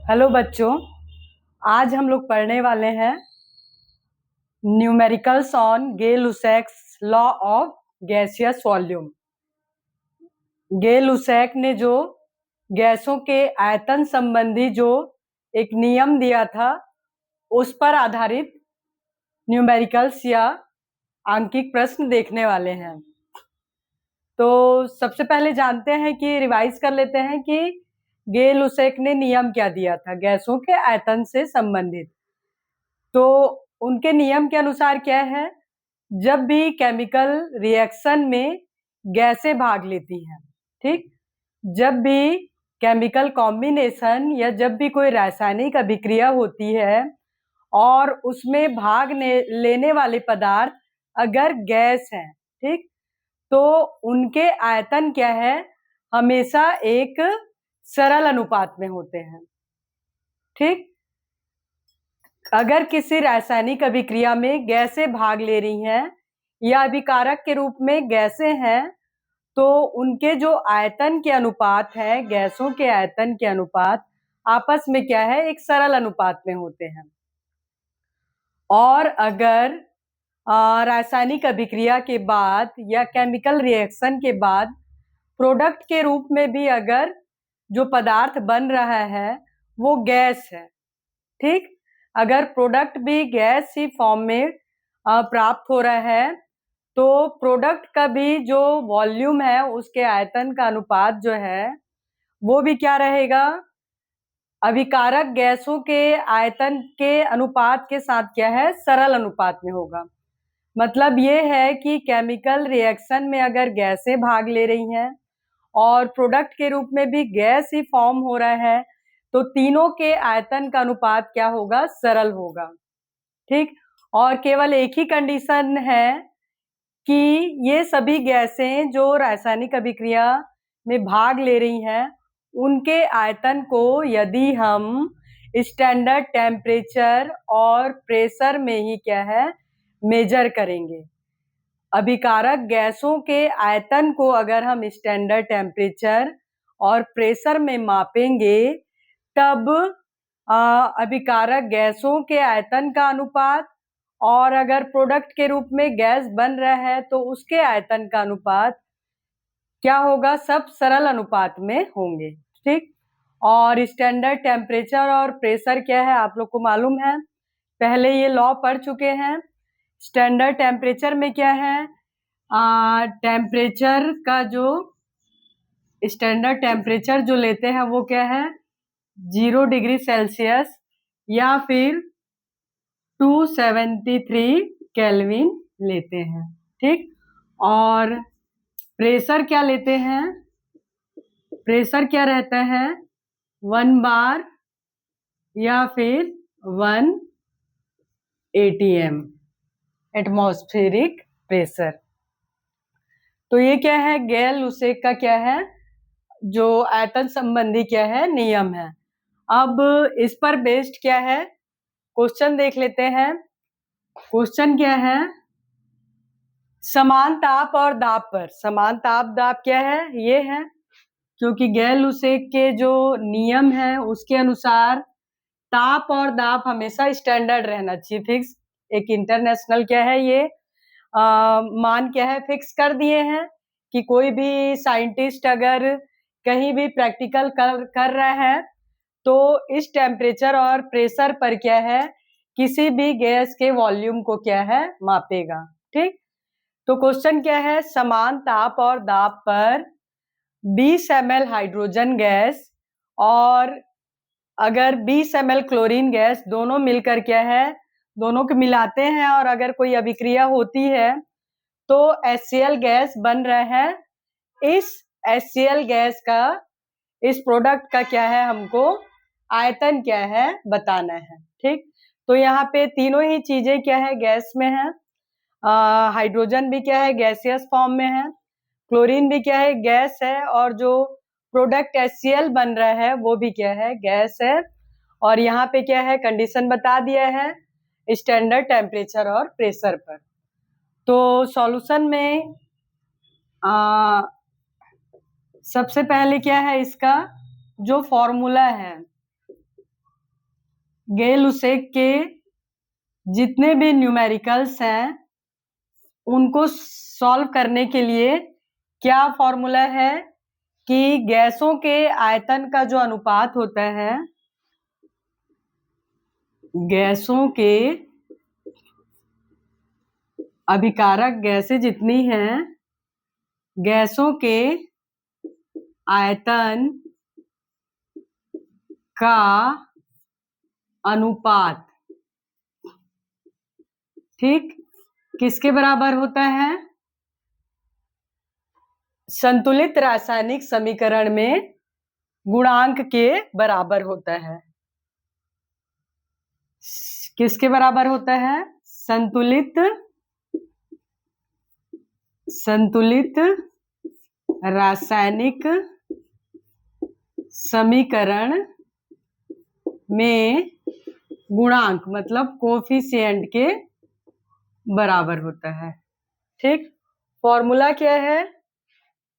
Hello बच्चों, आज हम लोग पढ़ने वाले हैं numericals on Gay Lussac's law of gaseous volume. Gay Lussac ने जो गैसों के आयतन संबंधी जो एक नियम दिया था, उस पर आधारित न्यूमेरिकल्स या आंकिक प्रश्न देखने वाले हैं। तो सबसे पहले जानते हैं कि रिवाइज कर लेते हैं कि गे-लुसैक ने नियम क्या दिया था गैसों के आयतन से संबंधित। तो उनके नियम के अनुसार क्या है, जब भी केमिकल रिएक्शन में गैसें भाग लेती हैं, ठीक, जब भी केमिकल कॉम्बिनेशन या जब भी कोई रासायनिक अभिक्रिया होती है और उसमें भाग लेने वाले पदार्थ अगर गैस हैं, ठीक, तो उनके आयतन क्या है, हमेशा एक सरल अनुपात में होते हैं। ठीक, अगर किसी रासायनिक अभिक्रिया में गैसें भाग ले रही हैं या अभिकारक के रूप में गैसें हैं, तो उनके जो आयतन के अनुपात है, गैसों के आयतन के अनुपात आपस में क्या है, एक सरल अनुपात में होते हैं। और अगर रासायनिक अभिक्रिया के बाद या केमिकल रिएक्शन के बाद प्रोडक्ट के रूप में भी अगर जो पदार्थ बन रहा है वो गैस है, ठीक, अगर प्रोडक्ट भी गैस ही फॉर्म में प्राप्त हो रहा है, तो प्रोडक्ट का भी जो वॉल्यूम है उसके आयतन का अनुपात जो है वो भी क्या रहेगा, अभिकारक गैसों के आयतन के अनुपात के साथ क्या है, सरल अनुपात में होगा। मतलब ये है कि केमिकल रिएक्शन में अगर गैसें भाग ले रही हैं और प्रोडक्ट के रूप में भी गैस ही फॉर्म हो रहा है, तो तीनों के आयतन का अनुपात क्या होगा, सरल होगा। ठीक, और केवल एक ही कंडीशन है कि ये सभी गैसें जो रासायनिक अभिक्रिया में भाग ले रही हैं, उनके आयतन को यदि हम स्टैंडर्ड टेम्परेचर और प्रेशर में ही क्या है, मेजर करेंगे। अभिकारक गैसों के आयतन को अगर हम स्टैंडर्ड टेम्परेचर और प्रेशर में मापेंगे, तब अभिकारक गैसों के आयतन का अनुपात और अगर प्रोडक्ट के रूप में गैस बन रहा है तो उसके आयतन का अनुपात क्या होगा, सब सरल अनुपात में होंगे। ठीक, और स्टैंडर्ड टेम्परेचर और प्रेशर क्या है आप लोग को मालूम है, पहले ये लॉ पढ़ चुके हैं। स्टैंडर्ड टेम्परेचर में क्या है, टेम्परेचर का जो स्टैंडर्ड टेम्परेचर जो लेते हैं वो क्या है, 0 डिग्री सेल्सियस या फिर 273 केल्विन लेते हैं। ठीक, और प्रेशर क्या लेते हैं, प्रेशर क्या रहता है, 1 बार या फिर 1 ATM, एटमॉस्फेरिक प्रेशर। तो ये क्या है, गे-लुसैक का क्या है, जो आयतन संबंधी क्या है, नियम है। अब इस पर बेस्ड क्या है, क्वेश्चन देख लेते हैं। क्वेश्चन क्या है, समान ताप और दाब पर, समान ताप दाब क्या है, ये है, क्योंकि गे-लुसैक के जो नियम है उसके अनुसार ताप और दाब हमेशा स्टैंडर्ड रहना चाहिए, फिक्स, एक इंटरनेशनल क्या है ये मान क्या है, फिक्स कर दिए हैं कि कोई भी साइंटिस्ट अगर कहीं भी प्रैक्टिकल कर रहा है तो इस टेम्परेचर और प्रेशर पर क्या है, किसी भी गैस के वॉल्यूम को क्या है, मापेगा। ठीक, तो क्वेश्चन क्या है, समान ताप और दाब पर 20 ml हाइड्रोजन गैस और अगर 20 ml क्लोरीन गैस दोनों मिलकर क्या है, दोनों को मिलाते हैं और अगर कोई अभिक्रिया होती है तो HCl गैस बन रहा है। इस HCl गैस का, इस प्रोडक्ट का क्या है, हमको आयतन क्या है बताना है। ठीक, तो यहाँ पे तीनों ही चीजें क्या है, गैस में है। हाइड्रोजन भी क्या है, गैसियस फॉर्म में है, क्लोरीन भी क्या है, गैस है, और जो प्रोडक्ट HCl बन रहा है वो भी क्या है, गैस है। और यहाँ पे क्या है, कंडीशन बता दिया है स्टैंडर्ड टेम्परेचर और प्रेशर पर। तो सॉल्यूशन में सबसे पहले क्या है, इसका जो फॉर्मूला है गे-लुसेक के जितने भी न्यूमेरिकल्स हैं उनको सॉल्व करने के लिए क्या फॉर्मूला है कि गैसों के आयतन का जो अनुपात होता है, गैसों के अभिकारक गैसें जितनी हैं, गैसों के आयतन का अनुपात, ठीक, किसके बराबर होता है? संतुलित रासायनिक समीकरण में गुणांक के बराबर होता है। किसके बराबर होता है? संतुलित रासायनिक समीकरण में गुणांक मतलब कोफिशिएंट के बराबर होता है। ठीक, फॉर्मूला क्या है?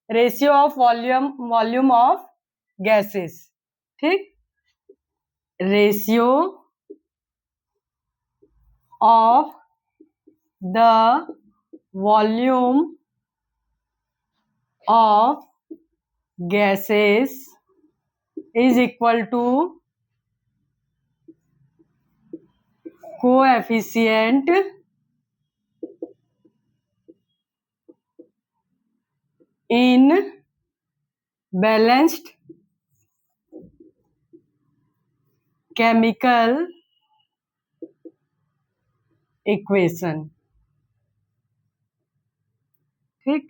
Ratio of volume of gases. ठीक, ratio of the volume of gases is equal to coefficient in balanced chemical equation। ठीक,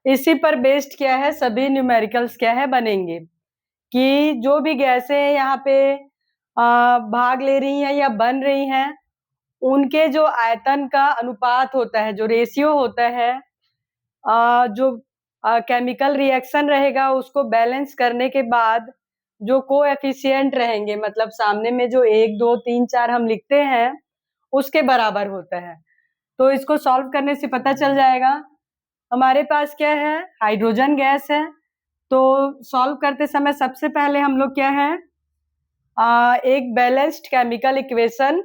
इसी पर बेस्ड क्या है, सभी न्यूमेरिकल्स क्या है बनेंगे कि जो भी गैसें यहाँ पे भाग ले रही हैं या बन रही हैं, उनके जो आयतन का अनुपात होता है, जो रेशियो होता है, जो केमिकल रिएक्शन रहेगा उसको बैलेंस करने के बाद जो कोएफिशिएंट रहेंगे, मतलब सामने में जो 1 2 3 4 हम लिखते हैं उसके बराबर होता है। तो इसको सॉल्व करने से पता चल जाएगा। हमारे पास क्या है, हाइड्रोजन गैस है। तो सॉल्व करते समय सबसे पहले हम लोग क्या है, एक बैलेंस्ड केमिकल इक्वेशन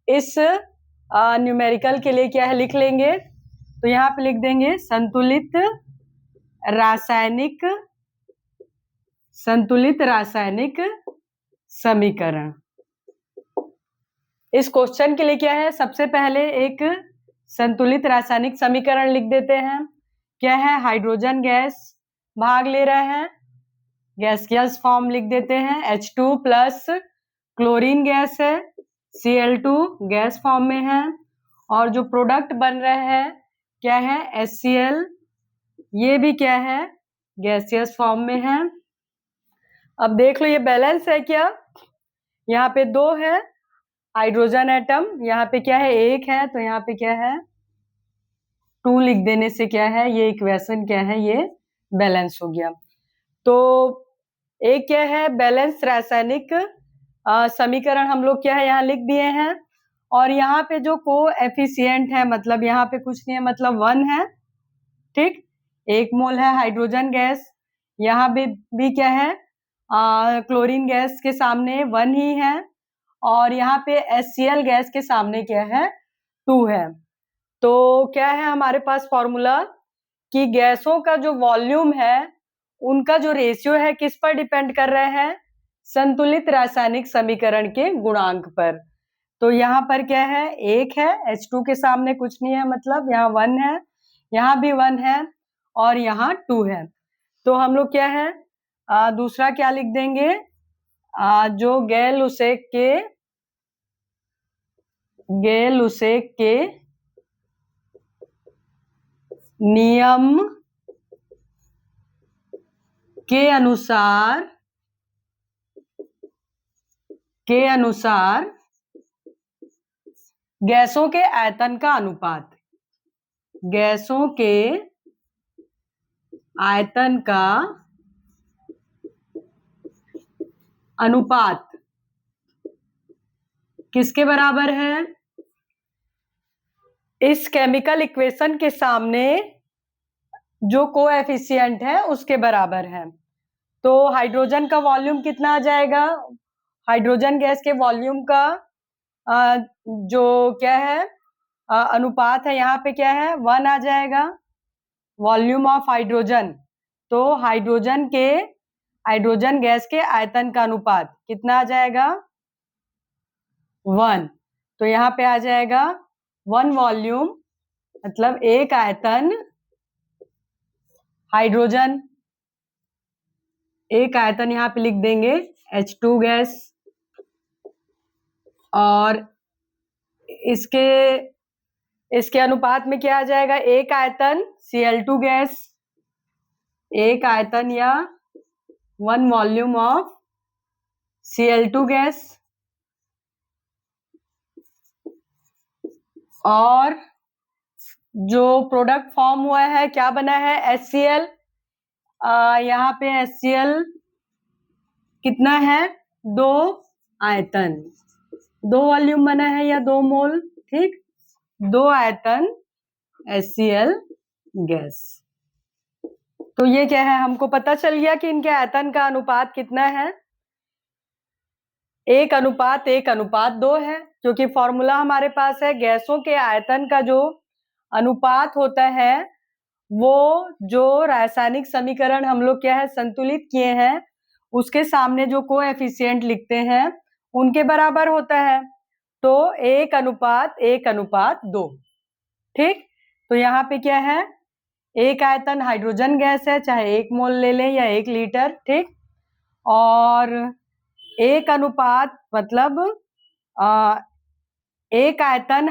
इस न्यूमेरिकल के लिए क्या है लिख लेंगे। तो यहाँ पे लिख देंगे संतुलित रासायनिक समीकरण। इस क्वेश्चन के लिए क्या है, सबसे पहले एक संतुलित रासायनिक समीकरण लिख देते हैं। क्या है, हाइड्रोजन गैस भाग ले रहे हैं, गैसियस फॉर्म लिख देते हैं, H2 प्लस क्लोरीन गैस है, Cl2 गैस फॉर्म में है, और जो प्रोडक्ट बन रहा है क्या है, HCl, ये भी क्या है, गैसियस फॉर्म में है। अब देख लो ये बैलेंस है क्या, यहाँ पे 2 है हाइड्रोजन एटम, यहाँ पे क्या है 1 है, तो यहाँ पे क्या है 2 लिख देने से क्या है, ये इक्वेशन क्या है, ये बैलेंस हो गया। तो एक क्या है बैलेंस रासायनिक समीकरण हम लोग क्या है यहाँ लिख दिए हैं, और यहाँ पे जो कोएफिशिएंट है मतलब यहाँ पे कुछ नहीं है, मतलब 1 है। ठीक, 1 मोल है हाइड्रोजन गैस, यहाँ भी क्या है क्लोरीन गैस के सामने 1 ही है, और यहाँ पे HCl गैस के सामने क्या है 2 है। तो क्या है हमारे पास फॉर्मूला कि गैसों का जो वॉल्यूम है उनका जो रेशियो है किस पर डिपेंड कर रहे हैं, संतुलित रासायनिक समीकरण के गुणांक पर। तो यहाँ पर क्या है 1 है, H2 के सामने कुछ नहीं है, मतलब यहाँ 1 है, यहाँ भी 1 है, और यहाँ 2 है। तो हम लोग क्या है दूसरा क्या लिख देंगे, जो गे-लुसेक के नियम के अनुसार गैसों के आयतन का अनुपात, गैसों के आयतन का अनुपात किसके बराबर है, इस केमिकल इक्वेशन के सामने जो कोएफिशिएंट है उसके बराबर है। तो हाइड्रोजन का वॉल्यूम कितना आ जाएगा, हाइड्रोजन गैस के वॉल्यूम का जो क्या है अनुपात है, यहाँ पे क्या है 1 आ जाएगा, वॉल्यूम ऑफ हाइड्रोजन। तो हाइड्रोजन गैस के आयतन का अनुपात कितना आ जाएगा 1। तो यहाँ पे आ जाएगा 1 वॉल्यूम मतलब एक आयतन हाइड्रोजन, एक आयतन यहाँ पे लिख देंगे H2 गैस, और इसके अनुपात में क्या आ जाएगा एक आयतन Cl2 गैस, एक आयतन या 1 वॉल्यूम ऑफ Cl2 गैस। और जो प्रोडक्ट फॉर्म हुआ है क्या बना है HCl, यहाँ पे HCl कितना है 2 आयतन, 2 वॉल्यूम बना है या 2 मोल, ठीक, 2 आयतन HCl गैस। तो ये क्या है हमको पता चल गया कि इनके आयतन का अनुपात कितना है 1:1:2 है, क्योंकि फॉर्मूला हमारे पास है गैसों के आयतन का जो अनुपात होता है वो जो रासायनिक समीकरण हम लोग क्या है संतुलित किए हैं उसके सामने जो कोएफिशिएंट लिखते हैं उनके बराबर होता है। तो 1:1:2, ठीक। तो यहाँ पे क्या है एक आयतन हाइड्रोजन गैस है, चाहे 1 मोल ले लें या 1 लीटर, ठीक। और एक अनुपात मतलब एक आयतन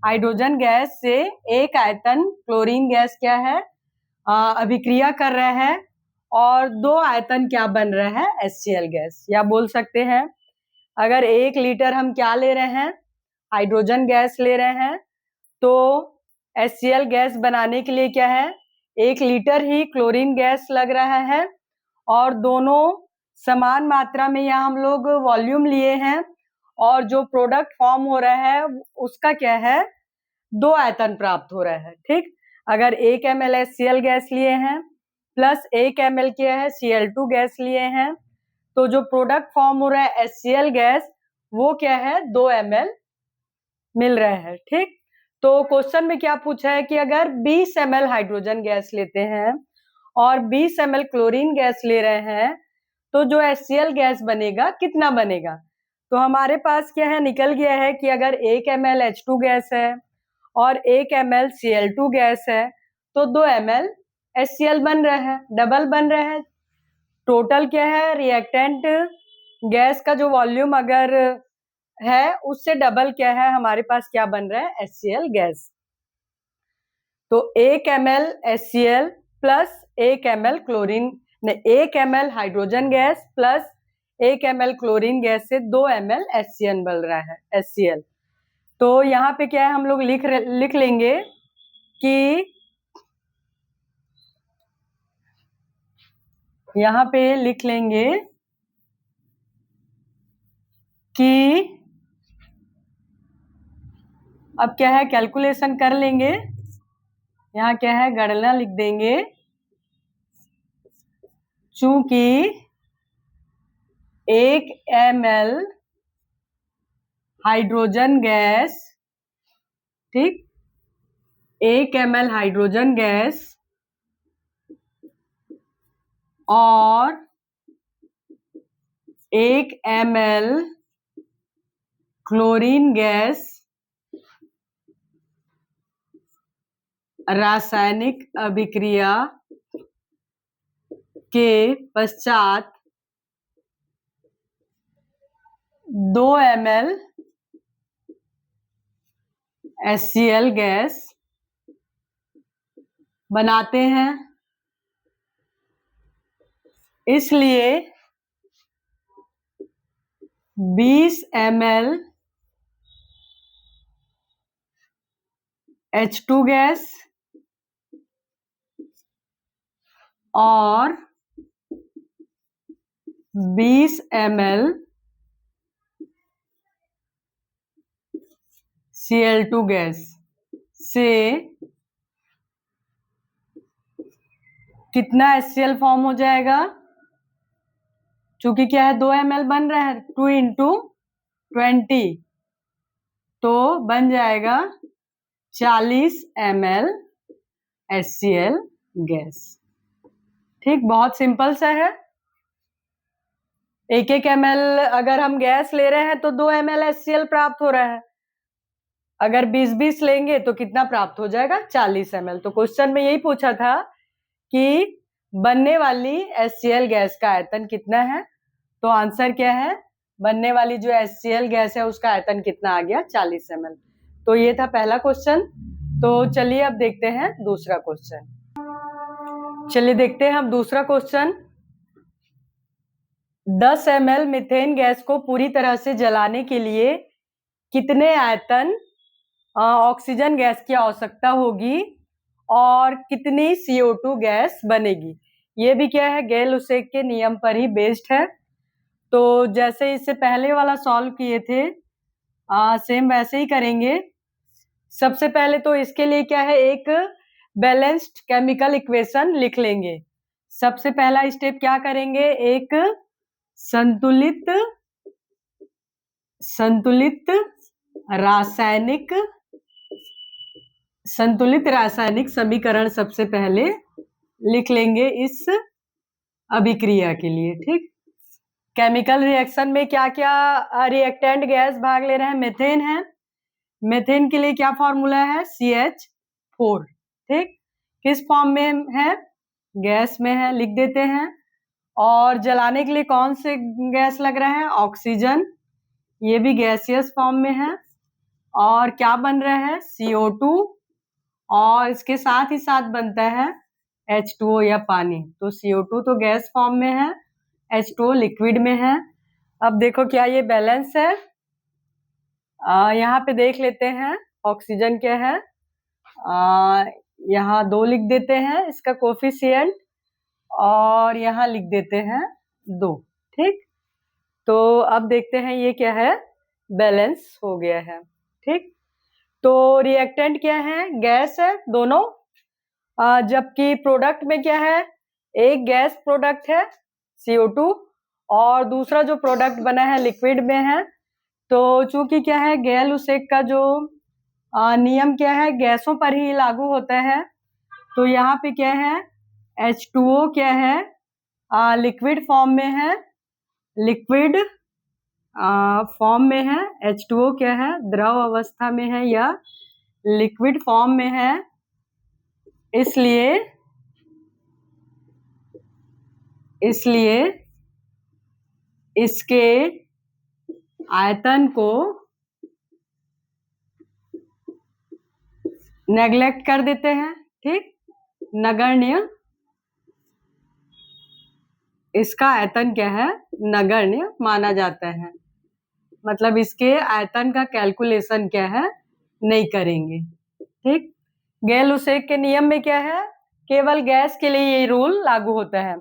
हाइड्रोजन गैस से एक आयतन क्लोरीन गैस क्या है अभिक्रिया कर रहा है, और 2 आयतन क्या बन रहा है HCl गैस। या बोल सकते हैं अगर 1 लीटर हम क्या ले रहे हैं हाइड्रोजन गैस ले रहे हैं तो HCl गैस बनाने के लिए क्या है 1 लीटर ही क्लोरीन गैस लग रहा है, और दोनों समान मात्रा में यहाँ हम लोग वॉल्यूम लिए हैं, और जो प्रोडक्ट फॉर्म हो रहा है उसका क्या है 2 आयतन प्राप्त हो रहा है, ठीक। अगर 1 ml HCl गैस लिए हैं प्लस 1 ml क्या है Cl2 गैस लिए हैं, तो जो प्रोडक्ट फॉर्म हो रहा है HCl गैस वो क्या है 2 ml मिल रहा है, ठीक। तो क्वेश्चन में क्या पूछा है कि अगर 20 ml हाइड्रोजन गैस लेते हैं और 20 ml क्लोरीन गैस ले रहे हैं तो जो HCl गैस बनेगा कितना बनेगा। तो हमारे पास क्या है निकल गया है कि अगर 1 ml H2 गैस है और 1 ml Cl2 गैस है तो 2 ml HCl बन रहा है, डबल बन रहा है। टोटल क्या है रिएक्टेंट गैस का जो वॉल्यूम अगर है उससे डबल क्या है हमारे पास क्या बन रहा है HCl गैस। तो 1 ml HCl plus 1 ml chlorine 1 ml hydrogen gas plus 1 ml chlorine gas से 2 ml HCl बन रहा है HCl। तो यहाँ पे क्या है हम लोग लिख लेंगे कि यहाँ पे लिख लेंगे कि अब क्या है कैलकुलेशन कर लेंगे, यहाँ क्या है गणना लिख देंगे, चूंकि 1 ml हाइड्रोजन गैस, ठीक, 1 ml हाइड्रोजन गैस और 1 ml क्लोरीन गैस रासायनिक अभिक्रिया के पश्चात 2 ml HCl गैस बनाते हैं। इसलिए 20 ml H2 गैस और 20 ml Cl2 गैस से कितना HCl फॉर्म हो जाएगा चूंकि क्या है 2 ml बन रहा है, 2 इंटू 20 तो बन जाएगा 40 ml HCl गैस। ठीक, बहुत सिंपल सा है। 1 ml अगर हम गैस ले रहे हैं तो 2 ml HCl प्राप्त हो रहा है। अगर 20-20 लेंगे तो कितना प्राप्त हो जाएगा? 40 ml। तो क्वेश्चन में यही पूछा था कि बनने वाली HCl गैस का आयतन कितना है। तो आंसर क्या है? बनने वाली जो HCl गैस है उसका आयतन कितना आ गया? 40 ml। तो ये था पहला क्वेश्चन। तो चलिए अब देखते हैं दूसरा क्वेश्चन। चलिए देखते हैं हम दूसरा क्वेश्चन। 10 ml मीथेन गैस को पूरी तरह से जलाने के लिए कितने आयतन ऑक्सीजन गैस की आवश्यकता होगी और कितनी CO2 गैस बनेगी? ये भी क्या है? गेल-लुसेक के नियम पर ही बेस्ड है। तो जैसे इससे पहले वाला सॉल्व किए थे सेम वैसे ही करेंगे। सबसे पहले तो इसके लिए क्या है, एक बैलेंस्ड केमिकल इक्वेशन लिख लेंगे। सबसे पहला स्टेप क्या करेंगे, एक संतुलित रासायनिक समीकरण सबसे पहले लिख लेंगे इस अभिक्रिया के लिए। ठीक, केमिकल रिएक्शन में क्या क्या रिएक्टेंट गैस भाग ले रहे हैं? मेथेन है। मेथेन के लिए क्या फॉर्मूला है? CH4। ठीक, किस फॉर्म में है? गैस में है, लिख देते हैं। और जलाने के लिए कौन से गैस लग रहा है? ऑक्सीजन, ये भी गैसियस फॉर्म में है। और क्या बन रहा है? CO2, और इसके साथ ही साथ बनता है H2O या पानी। तो CO2 तो गैस फॉर्म में है, H2O लिक्विड में है। अब देखो क्या ये बैलेंस है? यहाँ पे देख लेते हैं ऑक्सीजन क्या है। यहाँ 2 लिख देते हैं इसका कोफिशिएंट, और यहाँ लिख देते हैं 2। ठीक, तो अब देखते हैं ये क्या है, बैलेंस हो गया है। ठीक, तो रिएक्टेंट क्या है? गैस है दोनों। जबकि प्रोडक्ट में क्या है? एक गैस प्रोडक्ट है CO2, और दूसरा जो प्रोडक्ट बना है लिक्विड में है। तो चूंकि क्या है, गेल-लुसेक का जो नियम क्या है, गैसों पर ही लागू होता है। तो यहाँ पे क्या है, H2O क्या है, लिक्विड फॉर्म में है, लिक्विड फॉर्म में है। H2O क्या है, द्रव अवस्था में है या लिक्विड फॉर्म में है। इसलिए इसके आयतन को नेग्लेक्ट कर देते हैं। ठीक, नगण्य, इसका आयतन क्या है, नगण्य माना जाता है। मतलब इसके आयतन का कैलकुलेशन क्या है, नहीं करेंगे। ठीक, गेल-लुसेक के नियम में क्या है, केवल गैस के लिए ये रूल लागू होता है।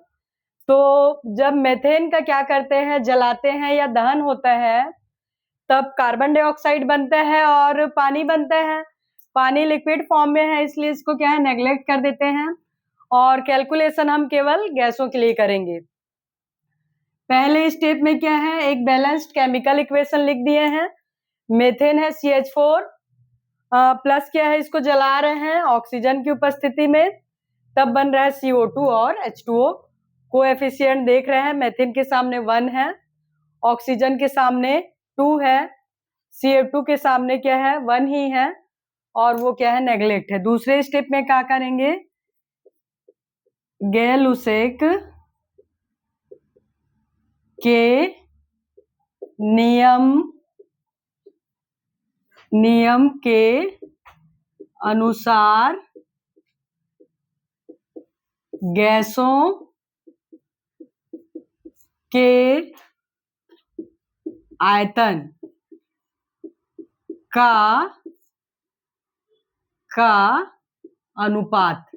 तो जब मेथेन का क्या करते हैं, जलाते हैं या दहन होता है, तब कार्बन डाइऑक्साइड बनता है और पानी बनता है। पानी लिक्विड फॉर्म में है, इसलिए इसको क्या है, नेग्लेक्ट कर देते हैं, और कैलकुलेशन हम केवल गैसों के लिए करेंगे। पहले स्टेप में क्या है, एक बैलेंस्ड केमिकल इक्वेशन लिख दिए हैं। मेथेन है CH4 प्लस क्या है, इसको जला रहे हैं ऑक्सीजन की उपस्थिति में, तब बन रहा है CO2 और H2O। कोएफिशिएंट देख रहे हैं, मेथेन के सामने 1 है, ऑक्सीजन के सामने 2 है, CO2 के सामने क्या है, 1 ही है, और वो क्या है, नेग्लेक्ट है। दूसरे स्टेप में क्या करेंगे, गेल-लुसेक के नियम के अनुसार गैसों के आयतन का अनुपात।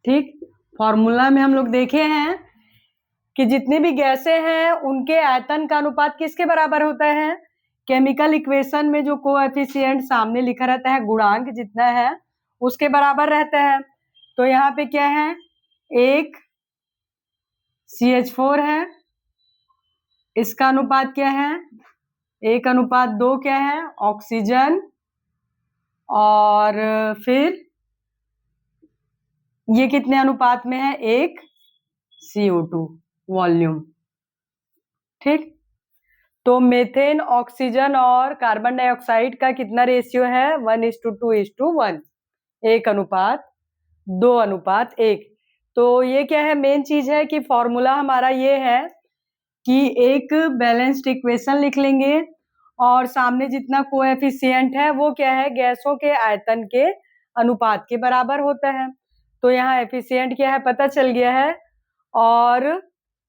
ठीक, फॉर्मूला में हम लोग देखे हैं कि जितनी भी गैसें हैं उनके आयतन का अनुपात किसके बराबर होता है, केमिकल इक्वेशन में जो कोएफिशिएंट सामने लिखा रहता है, गुणांक जितना है उसके बराबर रहता है। तो यहाँ पे क्या है, 1 CH4 है, इसका अनुपात क्या है? 1:2 क्या है? ऑक्सीजन। और फिर ये कितने अनुपात में है? 1 CO2 वॉल्यूम। ठीक, तो मीथेन, ऑक्सीजन और कार्बन डाइऑक्साइड का कितना रेशियो है? 1:2:1, 1:2:1। तो ये क्या है? मेन चीज है कि फॉर्मूला हमारा ये है कि एक बैलेंस्ड इक्वेशन लिख लेंगे और सामने जितना कोएफिशिएंट है वो क्या है? गैसों के आयतन के अनुपात के बराबर होता है। तो यहाँ एफिशिएंट क्या है पता चल गया है, और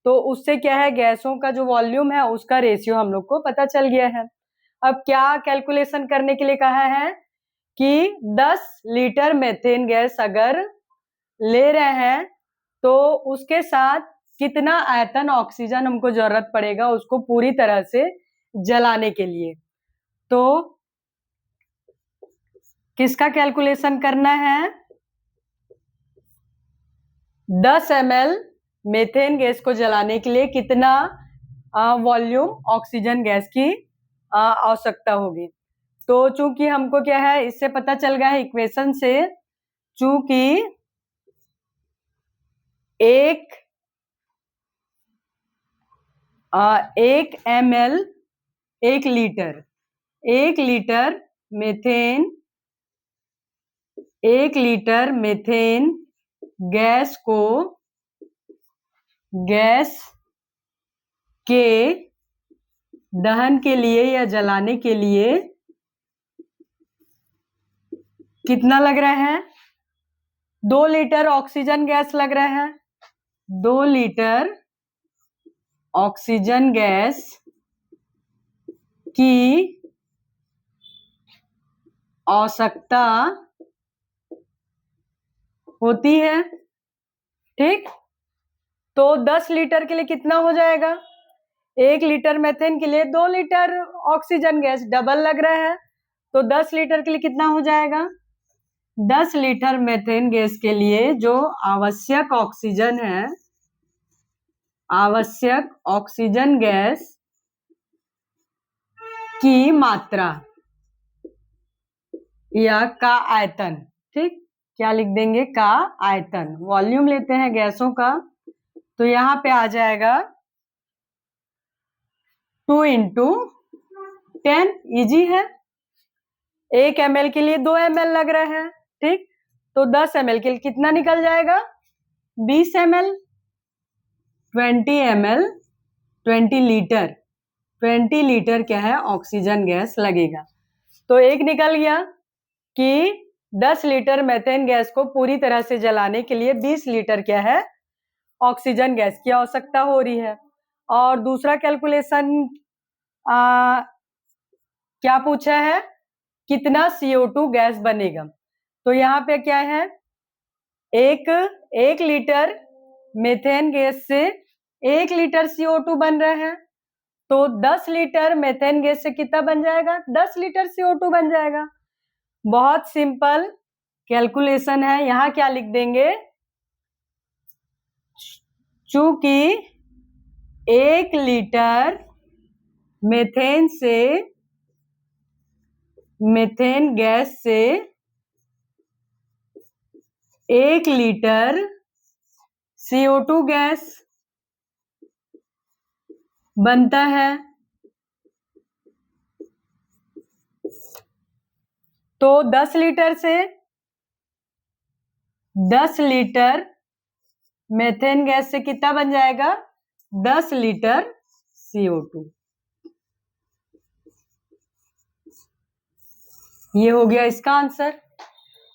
तो उससे क्या है? गैसों का जो वॉल्यूम है उसका रेशियो हम लोग को पता चल गया है। अब क्या कैलकुलेशन करने के लिए कहा है कि 10 लीटर मेथेन गैस अगर ले रहे हैं तो उसके साथ कितना आयतन ऑक्सीजन हमको जरूरत पड़ेगा उसको पूरी तरह से जलाने के लिए। तो किसका कैलकुलेशन करना है? 10 ml मेथेन गैस को जलाने के लिए कितना वॉल्यूम ऑक्सीजन गैस की आवश्यकता होगी। तो चूंकि हमको क्या है इससे पता चल गया है इक्वेशन से, चूंकि 1 ml 1 litre 1 litre methane 1 litre methane gas को गैस के दहन के लिए या जलाने के लिए कितना लग रहा है? 2 लीटर ऑक्सीजन गैस लग रहा है। 2 लीटर ऑक्सीजन गैस की आवश्यकता होती है। ठीक, तो 10 लीटर के लिए कितना हो जाएगा? 1 लीटर मेथेन के लिए 2 लीटर ऑक्सीजन गैस, डबल लग रहा है। तो 10 लीटर के लिए कितना हो जाएगा? 10 लीटर मेथेन गैस के लिए जो आवश्यक ऑक्सीजन है, आवश्यक ऑक्सीजन गैस की मात्रा या का आयतन। ठीक, क्या लिख देंगे? का आयतन। वॉल्यूम लेते हैं गैसों का, तो यहाँ पे आ जाएगा 2 × 10। इजी है। 1 ml के लिए 2 ml लग रहा है। ठीक, तो 10 ml के लिए कितना निकल जाएगा? 20 ml। 20 ml 20 लीटर 20 लीटर क्या है? ऑक्सीजन गैस लगेगा। तो एक निकल गया कि 10 लीटर मेथेन गैस को पूरी तरह से जलाने के लिए 20 लीटर क्या है? ऑक्सीजन गैस की आवश्यकता हो रही है। और दूसरा कैलकुलेशन क्या पूछा है? कितना CO2 गैस बनेगा। तो यहाँ पे क्या है? एक लीटर मेथेन गैस से 1 लीटर CO2 बन रहा है। तो 10 लीटर मेथेन गैस से कितना बन जाएगा? 10 लीटर CO2 बन जाएगा। बहुत सिंपल कैलकुलेशन है। यहाँ क्या लिख देंगे? चूंकि 1 लीटर मेथेन से मेथेन गैस से 1 लीटर CO2 गैस बनता है, तो 10 लीटर से 10 लीटर मेथेन गैस से कितना बन जाएगा? 10 लीटर CO2। ये हो गया इसका आंसर।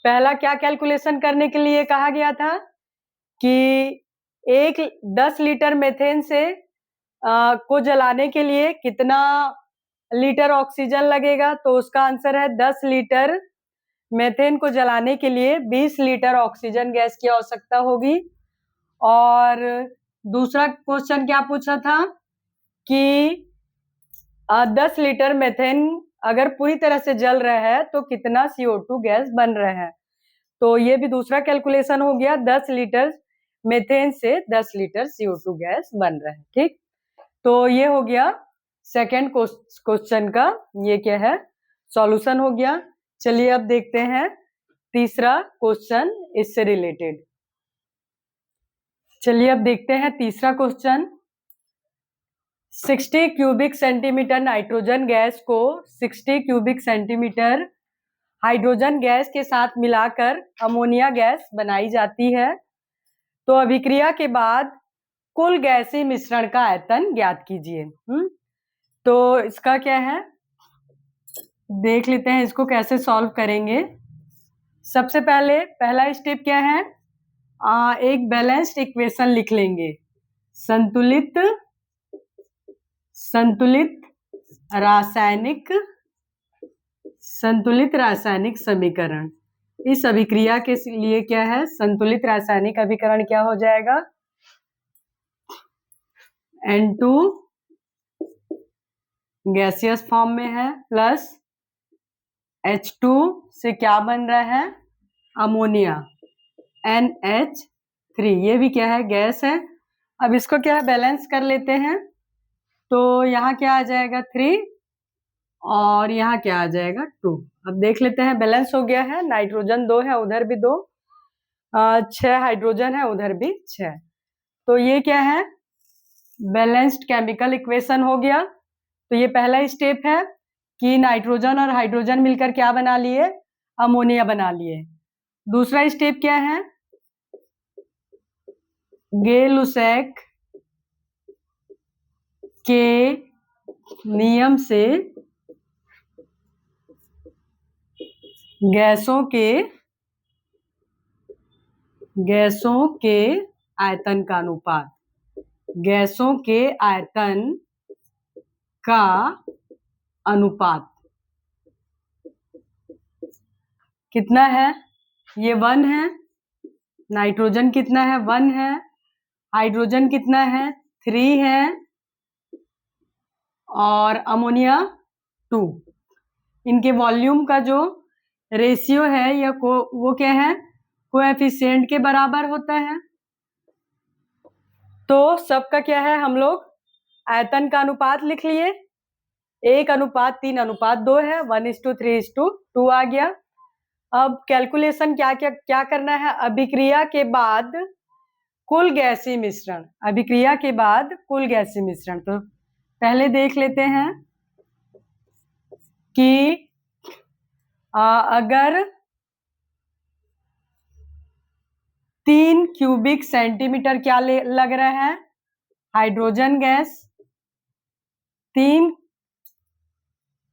पहला क्या कैलकुलेशन करने के लिए कहा गया था कि 10 लीटर मेथेन से को जलाने के लिए कितना लीटर ऑक्सीजन लगेगा। तो उसका आंसर है 10 लीटर मेथेन को जलाने के लिए 20 लीटर ऑक्सीजन गैस की आवश्यकता होगी। और दूसरा क्वेश्चन क्या पूछा था कि 10 लीटर मेथेन अगर पूरी तरह से जल रहा है तो कितना CO2 गैस बन रहा है। तो ये भी दूसरा कैलकुलेशन हो गया। 10 लीटर मीथेन से 10 लीटर CO2 गैस बन रहा है। ठीक, तो ये हो गया सेकेंड क्वेश्चन का, ये क्या है, सॉल्यूशन हो गया। चलिए अब देखते हैं तीसरा क्वेश्चन इससे रिलेटेड। चलिए अब देखते हैं तीसरा question. 60 cubic centimetre nitrogen gas को 60 क्यूबिक सेंटीमीटर हाइड्रोजन गैस के साथ मिलाकर अमोनिया गैस बनाई जाती है। तो अभिक्रिया के बाद कुल गैसीय मिश्रण का आयतन ज्ञात कीजिए। तो इसका क्या है, देख लेते हैं इसको कैसे सॉल्व करेंगे। सबसे पहले पहला स्टेप क्या है, एक बैलेंस्ड इक्वेशन लिख लेंगे। संतुलित रासायनिक समीकरण। इस अभिक्रिया के लिए क्या है, संतुलित रासायनिक अभिकरण क्या हो जाएगा, N2 गैसियस फॉर्म में है प्लस H2 से क्या बन रहा है, अमोनिया, NH3, ये भी क्या है, गैस है। अब इसको क्या है, बैलेंस कर लेते हैं। तो यहाँ क्या आ जाएगा 3 और यहाँ क्या आ जाएगा 2। अब देख लेते हैं, बैलेंस हो गया है, नाइट्रोजन 2 है, उधर भी 2, 6 हाइड्रोजन है, उधर भी 6। तो ये क्या है, बैलेंस्ड केमिकल इक्वेशन हो गया। तो ये पहला स्टेप है कि नाइट्रोजन और हाइड्रोजन मिलकर क्या बना लिए, अमोनिया बना लिए। दूसरा स्टेप क्या है, गे-लुसैक के नियम से गैसों के आयतन का अनुपात, गैसों के आयतन का अनुपात कितना है, ये 1 है। नाइट्रोजन कितना है, 1 है। हाइड्रोजन कितना है, 3 है। और अमोनिया 2। इनके वॉल्यूम का जो रेशियो है या वो क्या है, कोएफिशिएंट के बराबर होता है। तो सबका क्या है, हम लोग आयतन का अनुपात लिख लिए, 1:3:2 है, 1:3:2 आ गया। अब कैलकुलेशन क्या करना है, अभिक्रिया के बाद कुल गैसीय मिश्रण, अभिक्रिया के बाद कुल गैसीय मिश्रण। तो पहले देख लेते हैं कि अगर 3 क्यूबिक सेंटीमीटर क्या लग रहा है, hydrogen gas, 3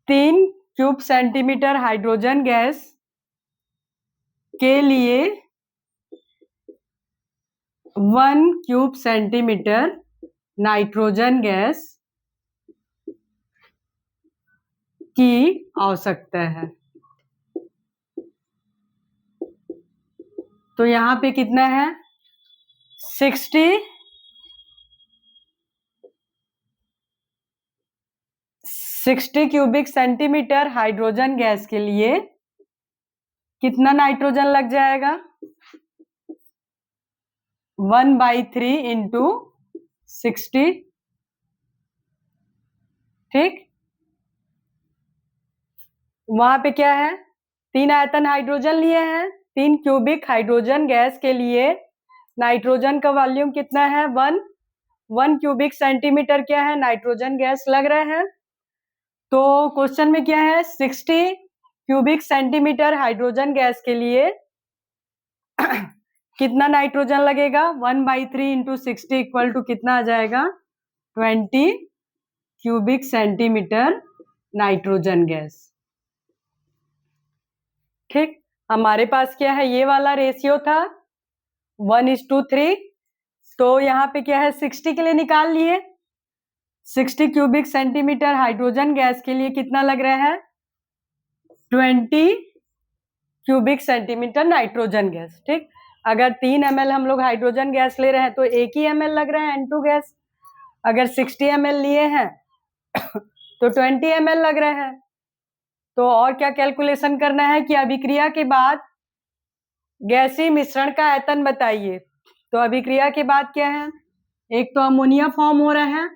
cube centimetre hydrogen gas के लिए 1 क्यूब सेंटीमीटर नाइट्रोजन गैस की आवश्यकता है। तो यहाँ पे कितना है, 60 क्यूबिक सेंटीमीटर हाइड्रोजन गैस के लिए कितना नाइट्रोजन लग जाएगा, 1/3 इंटू 60। ठीक, वहां पे क्या है, 3 आयतन हाइड्रोजन लिए हैं, 3 क्यूबिक हाइड्रोजन गैस के लिए नाइट्रोजन का वॉल्यूम कितना है, 1 क्यूबिक सेंटीमीटर क्या है, नाइट्रोजन गैस लग रहा है। तो क्वेश्चन में क्या है, 60 क्यूबिक सेंटीमीटर हाइड्रोजन गैस के लिए कितना नाइट्रोजन लगेगा, 1/3 इंटू 60 इक्वल टू कितना आ जाएगा, 20 क्यूबिक सेंटीमीटर नाइट्रोजन गैस। ठीक, हमारे पास क्या है, ये वाला रेशियो था 1:3। तो यहाँ पे क्या है, 60 के लिए निकाल लिए, 60 क्यूबिक सेंटीमीटर हाइड्रोजन गैस के लिए कितना लग रहा है, 20 क्यूबिक सेंटीमीटर नाइट्रोजन गैस। ठीक, अगर 3 ml हम लोग हाइड्रोजन गैस ले रहे हैं तो 1 ही ml लग रहा है N2 गैस। अगर 60 ml लिए हैं तो 20 ml लग रहा है। तो और क्या कैलकुलेशन करना है कि अभिक्रिया के बाद गैसीय मिश्रण का आयतन बताइए। तो अभिक्रिया के बाद क्या है, एक तो अमोनिया फॉर्म हो रहा है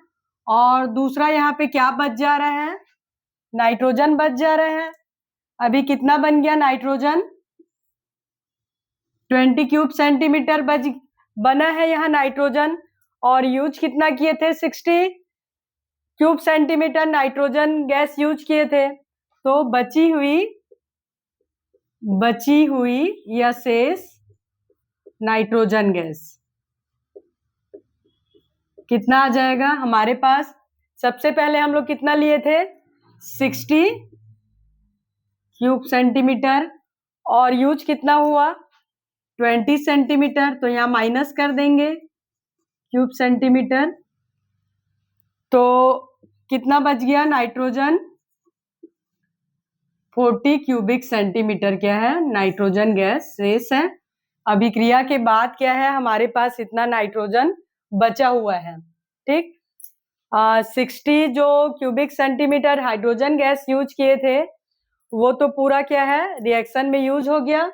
और दूसरा यहाँ पे क्या बच जा रहा है, नाइट्रोजन बच जा रहा है। अभी कितना बन गया नाइट्रोजन, 20 क्यूब सेंटीमीटर बना है यहाँ नाइट्रोजन, और यूज कितना किए थे, 60 cube centimetre nitrogen gas use किए थे। तो बची हुई या शेष नाइट्रोजन गैस कितना आ जाएगा हमारे पास। सबसे पहले हम लोग कितना लिए थे, 60 क्यूब सेंटीमीटर, और यूज कितना हुआ, 20 सेंटीमीटर। तो यहाँ माइनस कर देंगे क्यूब सेंटीमीटर, तो कितना बच गया नाइट्रोजन, 40 क्यूबिक सेंटीमीटर क्या है, नाइट्रोजन गैस शेष है। अभिक्रिया के बाद क्या है, हमारे पास इतना नाइट्रोजन बचा हुआ है। ठीक, 60 जो cubic centimetre hydrogen gas use किए थे वो तो पूरा क्या है रिएक्शन में यूज हो गया,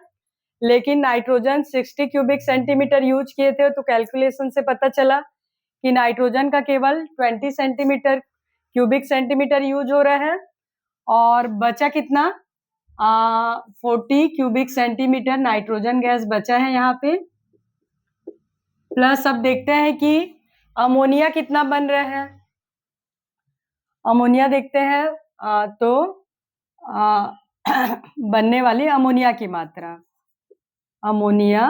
लेकिन नाइट्रोजन 60 क्यूबिक सेंटीमीटर यूज किए थे, तो कैलकुलेशन से पता चला कि नाइट्रोजन का केवल 20 सेंटीमीटर क्यूबिक सेंटीमीटर यूज हो रहा है, और बचा कितना 40 क्यूबिक सेंटीमीटर नाइट्रोजन गैस बचा है यहाँ पे। प्लस अब देखते हैं कि अमोनिया कितना बन रहा है। अमोनिया देखते हैं तो बनने वाली अमोनिया की मात्रा, अमोनिया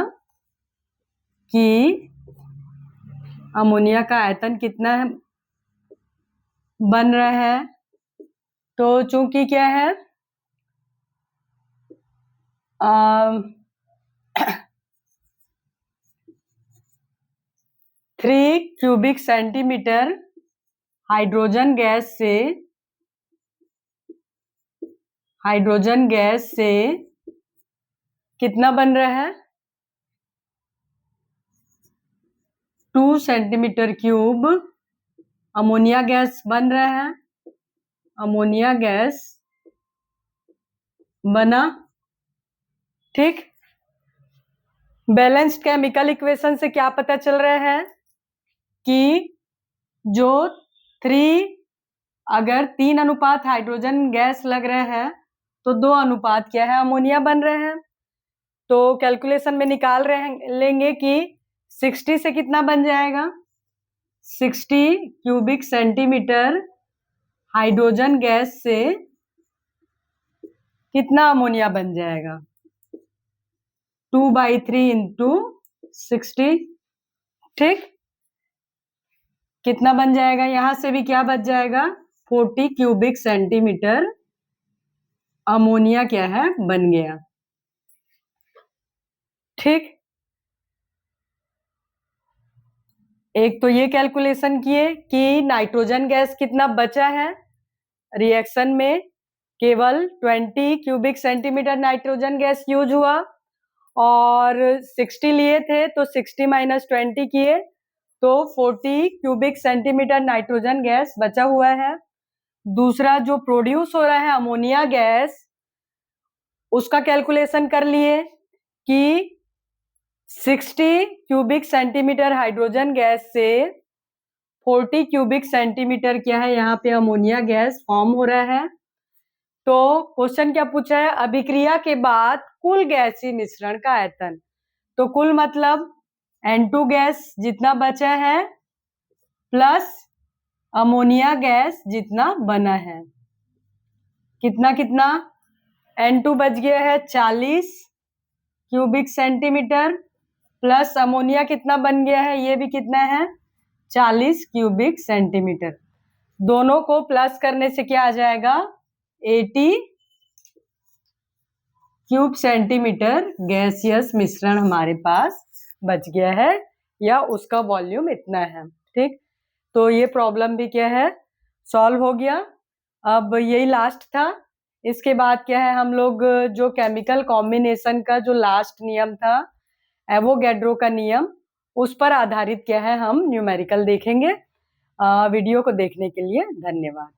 का आयतन कितना है बन रहा है। तो चूंकि क्या है 3 क्यूबिक सेंटीमीटर हाइड्रोजन गैस से कितना बन रहा है, 2 सेंटीमीटर क्यूब अमोनिया गैस बन रहा है। अमोनिया गैस बना। ठीक, बैलेंस्ड केमिकल इक्वेशन से क्या पता चल रहा है कि जो 3 अगर 3 अनुपात हाइड्रोजन गैस लग रहा है तो 2 अनुपात क्या है अमोनिया बन रहे हैं। तो कैलकुलेशन में निकाल लेंगे कि 60 से कितना बन जाएगा, 60 क्यूबिक सेंटीमीटर हाइड्रोजन गैस से कितना अमोनिया बन जाएगा, 2/3 इंटू 60। ठीक, कितना बन जाएगा, यहां से भी क्या बच जाएगा, 40 क्यूबिक सेंटीमीटर अमोनिया क्या है बन गया। ठीक, एक तो ये कैलकुलेशन किए कि नाइट्रोजन गैस कितना बचा है रिएक्शन में, केवल 20 cubic centimetre nitrogen gas use हुआ, और 60 लिए थे तो 60 माइनस 20 किए तो 40 क्यूबिक सेंटीमीटर नाइट्रोजन गैस बचा हुआ है। दूसरा जो प्रोड्यूस हो रहा है अमोनिया गैस, उसका कैलकुलेशन कर लिए कि 60 क्यूबिक सेंटीमीटर हाइड्रोजन गैस से 40 क्यूबिक सेंटीमीटर क्या है यहाँ पे अमोनिया गैस फॉर्म हो रहा है। तो क्वेश्चन क्या पूछा है, अभिक्रिया के बाद कुल गैसीय मिश्रण का आयतन। तो कुल मतलब N2 गैस जितना बचा है प्लस अमोनिया गैस जितना बना है, कितना N2 बच गया है 40 क्यूबिक सेंटीमीटर, प्लस अमोनिया कितना बन गया है, ये भी कितना है 40 क्यूबिक सेंटीमीटर। दोनों को प्लस करने से क्या आ जाएगा, 80 क्यूब सेंटीमीटर गैसियस मिश्रण हमारे पास बच गया है, या उसका वॉल्यूम इतना है। ठीक, तो ये प्रॉब्लम भी क्या है सॉल्व हो गया। अब यही लास्ट था। इसके बाद क्या है, हम लोग जो केमिकल कॉम्बिनेशन का जो लास्ट नियम था एवोगैड्रो का नियम, उस पर आधारित क्या है हम न्यूमेरिकल देखेंगे। वीडियो को देखने के लिए धन्यवाद।